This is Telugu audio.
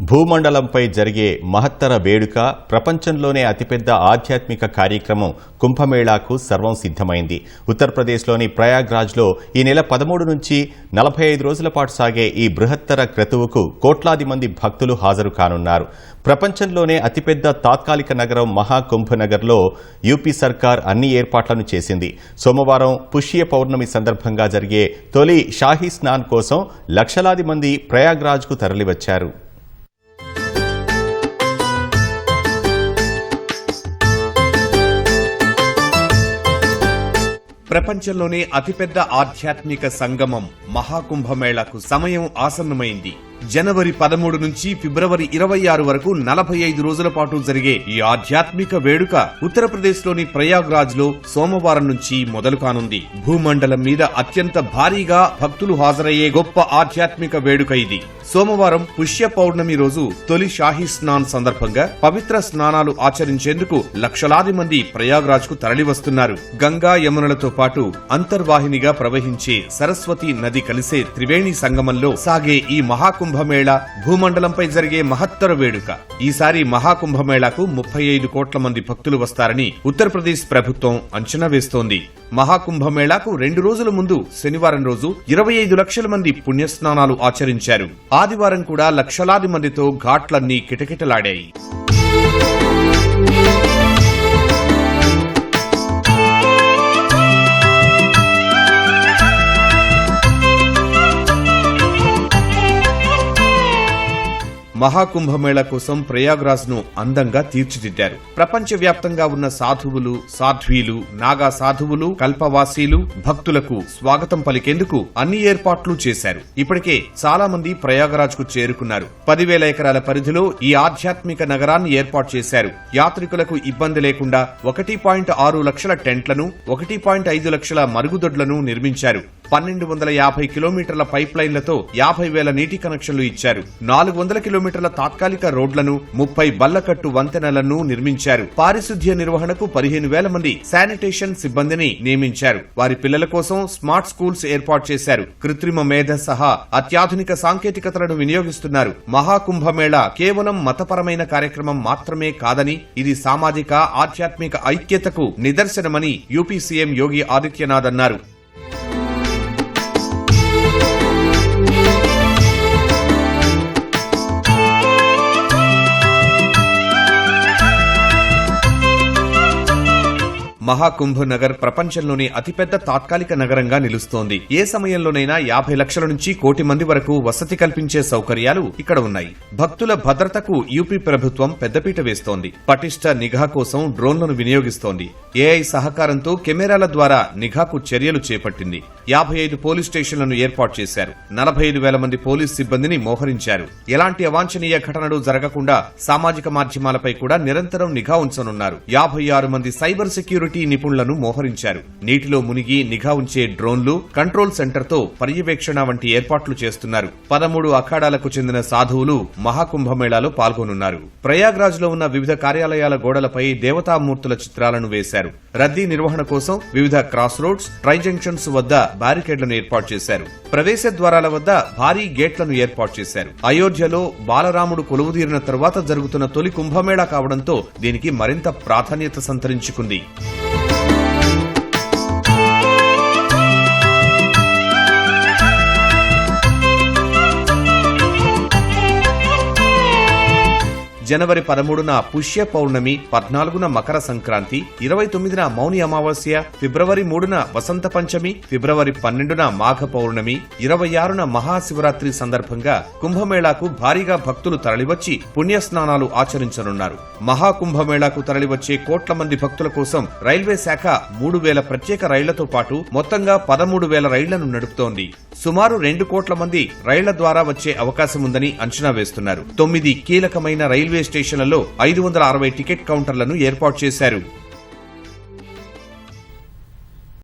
భూమండలంపై జరిగే మహత్తర వేడుక, ప్రపంచంలోనే అతిపెద్ద ఆధ్యాత్మిక కార్యక్రమం కుంభమేళాకు సర్వం సిద్ధమైంది. ఉత్తరప్రదేశ్లోని ప్రయాగ్రాజ్లో ఈ నెల 13 నుంచి 45 రోజుల పాటు సాగే ఈ బృహత్తర క్రతువుకు కోట్లాది మంది భక్తులు హాజరు కానున్నారు. ప్రపంచంలోనే అతిపెద్ద తాత్కాలిక నగరం మహాకుంభనగర్లో యూపీ సర్కార్ అన్ని ఏర్పాట్లను చేసింది. సోమవారం పుష్య పౌర్ణమి సందర్భంగా జరిగే తొలి షాహీ స్నాన్ కోసం లక్షలాది మంది ప్రయాగ్రాజ్కు తరలివచ్చారు. ప్రపంచంలోనే అతిపెద్ద ఆధ్యాత్మిక సంగమం మహాకుంభమేళాకు సమయం ఆసన్నమైంది. జనవరి 13 నుంచి ఫిబ్రవరి 26 వరకు 45 రోజుల పాటు జరిగే ఈ ఆధ్యాత్మిక వేడుక ఉత్తరప్రదేశ్లోని ప్రయాగ్రాజ్ లో సోమవారం నుంచి మొదలు కానుంది. భూమండలం మీద అత్యంత భారీగా భక్తులు హాజరయ్యే గొప్ప ఆధ్యాత్మిక వేడుక ఇది. సోమవారం పుష్య పౌర్ణమి రోజు తొలి షాహీ స్నాన్ సందర్భంగా పవిత్ర స్నానాలు ఆచరించేందుకు లక్షలాది మంది ప్రయాగ్రాజ్ కు తరలివస్తున్నారు. గంగా యమునలతో పాటు అంతర్వాహినిగా ప్రవహించే సరస్వతి నది కలిసే త్రివేణి సంగమంలో సాగే ఈ మహాకుంభమేళా భూమండలంపై జరిగే మహత్తర వేడుక. ఈసారి మహాకుంభమేళాకు 35 కోట్ల మంది భక్తులు వస్తారని ఉత్తరప్రదేశ్ ప్రభుత్వం అంచనా వేస్తోంది. మహాకుంభమేళాకు 2 రోజుల ముందు శనివారం రోజు 25 లక్షల మంది పుణ్యస్నానాలు ఆచరించారు. ఆదివారం కూడా లక్షలాది మందితో ఘాట్లన్నీ కిటకిటలాడాయి. మహాకుంభమేళా కోసం ప్రయాగ్రాజ్ ను అందంగా తీర్చిదిద్దారు. ప్రపంచవ్యాప్తంగా ఉన్న సాధువులు, సాధ్వీలు, నాగా సాధువులు, కల్పవాసీలు, భక్తులకు స్వాగతం పలికేందుకు అన్ని ఏర్పాట్లు చేశారు. ఇప్పటికే చాలా మంది ప్రయాగ్రాజ్ కు చేరుకున్నారు. 10,000 ఎకరాల పరిధిలో ఈ ఆధ్యాత్మిక నగరాన్ని ఏర్పాటు చేశారు. యాత్రికులకు ఇబ్బంది లేకుండా 1.6 లక్షల టెంట్లను, 1.5 లక్షల మరుగుదొడ్లను నిర్మించారు. 1250 కిలోమీటర్ల పైప్ లైన్లతో 50,000 నీటి కనెక్షన్లు ఇచ్చారు. 400 కిలోమీటర్ల తాత్కాలిక రోడ్లను, 30 బల్లకట్టు వంతెనలను నిర్మించారు. పారిశుద్ధ్య నిర్వహణకు 15,000 మంది శానిటేషన్ సిబ్బందిని నియమించారు. వారి పిల్లల కోసం స్మార్ట్ స్కూల్స్ ఏర్పాటు చేశారు. కృత్రిమ మేధ సహా అత్యాధునిక సాంకేతికతలను వినియోగిస్తున్నారు. మహాకుంభమేళా కేవలం మతపరమైన కార్యక్రమం మాత్రమే కాదని, ఇది సామాజిక, ఆధ్యాత్మిక ఐక్యతకు నిదర్శనమని యూపీ సీఎం యోగి ఆదిత్యనాథ్ అన్నారు. మహాకుంభనగర్ ప్రపంచంలోని అతిపెద్ద తాత్కాలిక నగరంగా నిలుస్తోంది. ఏ సమయంలోనైనా 50 లక్షల నుంచి 1 కోటి మంది వరకు వసతి కల్పించే సౌకర్యాలు ఇక్కడ ఉన్నాయి. భక్తుల భద్రతకు యూపీ ప్రభుత్వం పెద్దపీట వేస్తోంది. పటిష్ట నిఘా కోసం డ్రోన్లను వినియోగిస్తోంది. ఏఐ సహకారంతో కెమెరాల ద్వారా నిఘాకు చర్యలు చేపట్టింది. 55 పోలీస్ స్టేషన్లను ఏర్పాటు చేశారు. 45,000 మంది పోలీస్ సిబ్బందిని మోహరించారు. ఎలాంటి అవాంఛనీయ ఘటనలు జరగకుండా సామాజిక మాధ్యమాలపై కూడా నిరంతరం నిఘా ఉంచనున్నారు. 56 మంది సైబర్ సెక్యూరిటీ నిపుణులను మోహరించారు. నీటిలో మునిగి నిఘా ఉంచే డ్రోన్లు, కంట్రోల్ సెంటర్తో పర్యవేక్షణ వంటి ఏర్పాట్లు చేస్తున్నారు. 13 అఖాడాలకు చెందిన సాధువులు మహాకుంభమేళాలో పాల్గొనున్నారు. ప్రయాగ్రాజ్ లో ఉన్న వివిధ కార్యాలయాల గోడలపై దేవతామూర్తుల చిత్రాలను వేశారు. రద్దీ నిర్వహణ కోసం వివిధ క్రాస్ రోడ్స్, ట్రై జంక్షన్స్ వద్ద బ్యారికేడ్లను ఏర్పాటు చేశారు. ప్రవేశ ద్వారాల వద్ద భారీ గేట్లను ఏర్పాటు చేశారు. అయోధ్యలో బాలరాముడు కొలువుదీరిన తరువాత జరుగుతున్న తొలి కుంభమేళా కావడంతో దీనికి మరింత ప్రాధాన్యత సంతరించుకుంది. జనవరి 13న పుష్య పౌర్ణమి, 14న మకర సంక్రాంతి, 29న మౌని అమావాస్య, ఫిబ్రవరి 3న వసంత పంచమి, ఫిబ్రవరి 12న మాఘ పౌర్ణమి, 26న మహాశివరాత్రి సందర్భంగా కుంభమేళాకు భారీగా భక్తులు తరలివచ్చి పుణ్యస్నానాలు ఆచరించనున్నారు. మహాకుంభమేళాకు తరలివచ్చే కోట్ల మంది భక్తుల కోసం రైల్వే శాఖ 3,000 ప్రత్యేక రైళ్లతో పాటు మొత్తంగా 13,000 రైళ్లను నడుపుతోంది. సుమారు 2 కోట్ల మంది రైళ్ల ద్వారా వచ్చే అవకాశం ఉందని అంచనా వేస్తున్నారు. 9 కీలకమైన రైల్వే స్టేషన్లలో 560 టికెట్ కౌంటర్లను ఏర్పాటు చేశారు.